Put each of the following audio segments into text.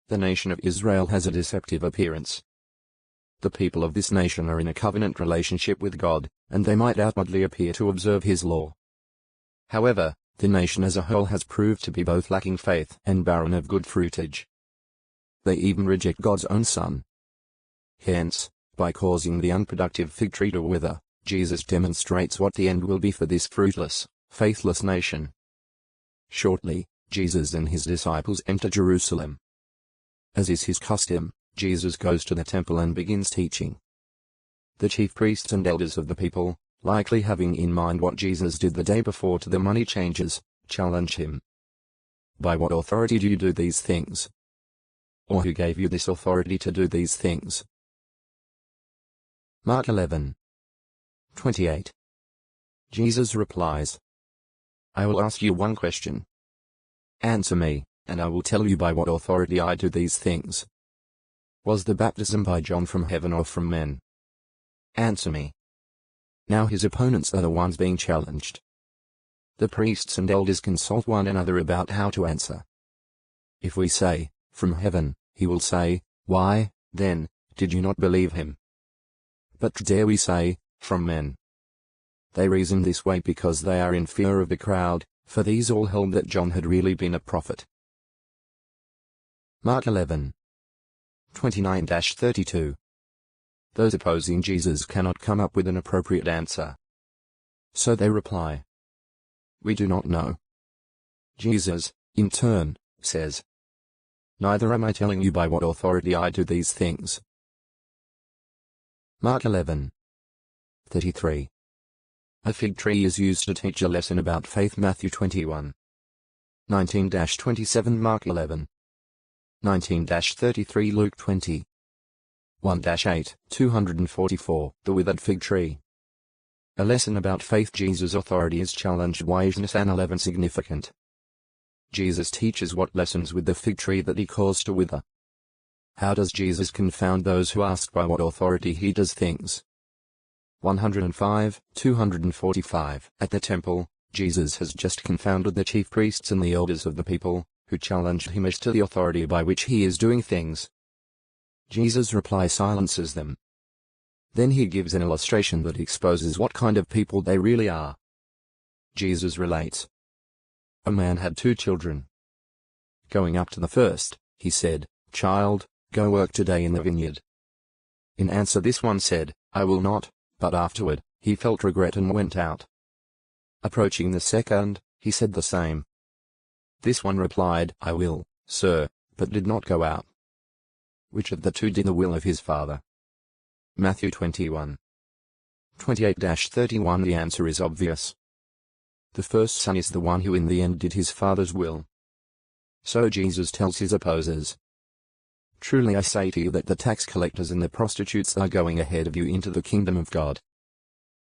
the nation of Israel has a deceptive appearance. The people of this nation are in a covenant relationship with God, and they might outwardly appear to observe His law. However, the nation as a whole has proved to be both lacking faith and barren of good fruitage. They even reject God's own Son. Hence, by causing the unproductive fig tree to wither, Jesus demonstrates what the end will be for this fruitless, faithless nation. Shortly, Jesus and his disciples enter Jerusalem. As is his custom, Jesus goes to the temple and begins teaching. The chief priests and elders of the people, likely having in mind what Jesus did the day before to the money changers, challenge him. By what authority do you do these things? Or who gave you this authority to do these things? Mark 11:28. Jesus replies, I will ask you one question. Answer me, and I will tell you by what authority I do these things. Was the baptism by John from heaven or from men? Answer me. Now his opponents are the ones being challenged. The priests and elders consult one another about how to answer. If we say, from heaven, he will say, why, then, did you not believe him? But dare we say, from men? They reason this way because they are in fear of the crowd, for these all held that John had really been a prophet. Mark 11:29-32. Those opposing Jesus cannot come up with an appropriate answer. So they reply, we do not know. Jesus, in turn, says, neither am I telling you by what authority I do these things. Mark 11:33. A fig tree is used to teach a lesson about faith. Matthew 21:19-27. Mark 11:19-33. Luke 20:1-8. 244. The withered fig tree. A lesson about faith. Jesus' authority is challenged. Why is Nisan 11 significant? Jesus teaches what lessons with the fig tree that he caused to wither. How does Jesus confound those who ask by what authority he does things? 105, 245. At the temple, Jesus has just confounded the chief priests and the elders of the people, who challenged him as to the authority by which he is doing things. Jesus' reply silences them. Then he gives an illustration that exposes what kind of people they really are. Jesus relates, a man had 2 children. Going up to the first, he said, child, go work today in the vineyard. In answer this one said, I will not, but afterward, he felt regret and went out. Approaching the second, he said the same. This one replied, I will, sir, but did not go out. Which of the 2 did the will of his father? Matthew 21:28-31. The answer is obvious. The first son is the one who in the end did his father's will. So Jesus tells his opposers, truly I say to you that the tax collectors and the prostitutes are going ahead of you into the kingdom of God.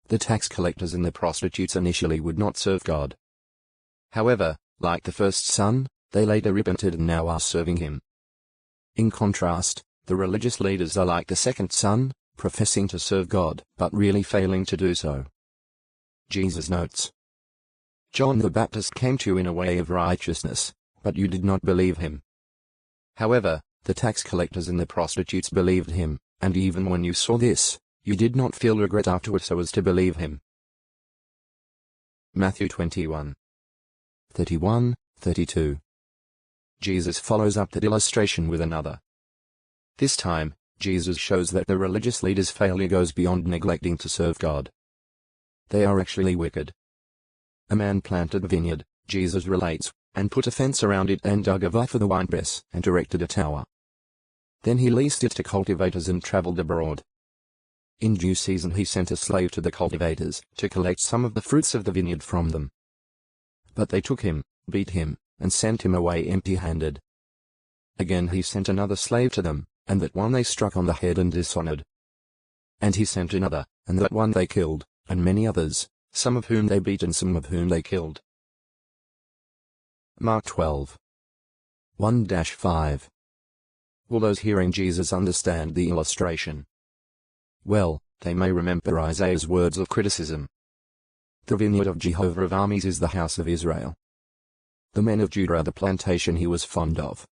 The tax collectors and the prostitutes initially would not serve God. However, like the first son, they later repented and now are serving him. In contrast, the religious leaders are like the second son, professing to serve God, but really failing to do so. Jesus notes, John the Baptist came to you in a way of righteousness, but you did not believe him. However, the tax collectors and the prostitutes believed him, and even when you saw this, you did not feel regret afterward so as to believe him. Matthew 21:31-32. Jesus follows up that illustration with another. This time, Jesus shows that the religious leaders' failure goes beyond neglecting to serve God. They are actually wicked. A man planted a vineyard, Jesus relates, and put a fence around it and dug a vine for the winepress and erected a tower. Then he leased it to cultivators and traveled abroad. In due season he sent a slave to the cultivators to collect some of the fruits of the vineyard from them. But they took him, beat him, and sent him away empty-handed. Again he sent another slave to them, and that one they struck on the head and dishonored. And he sent another, and that one they killed, and many others, some of whom they beat and some of whom they killed. Mark 12:1-5. Will those hearing Jesus understand the illustration? Well, they may remember Isaiah's words of criticism. The vineyard of Jehovah of armies is the house of Israel. The men of Judah are the plantation he was fond of.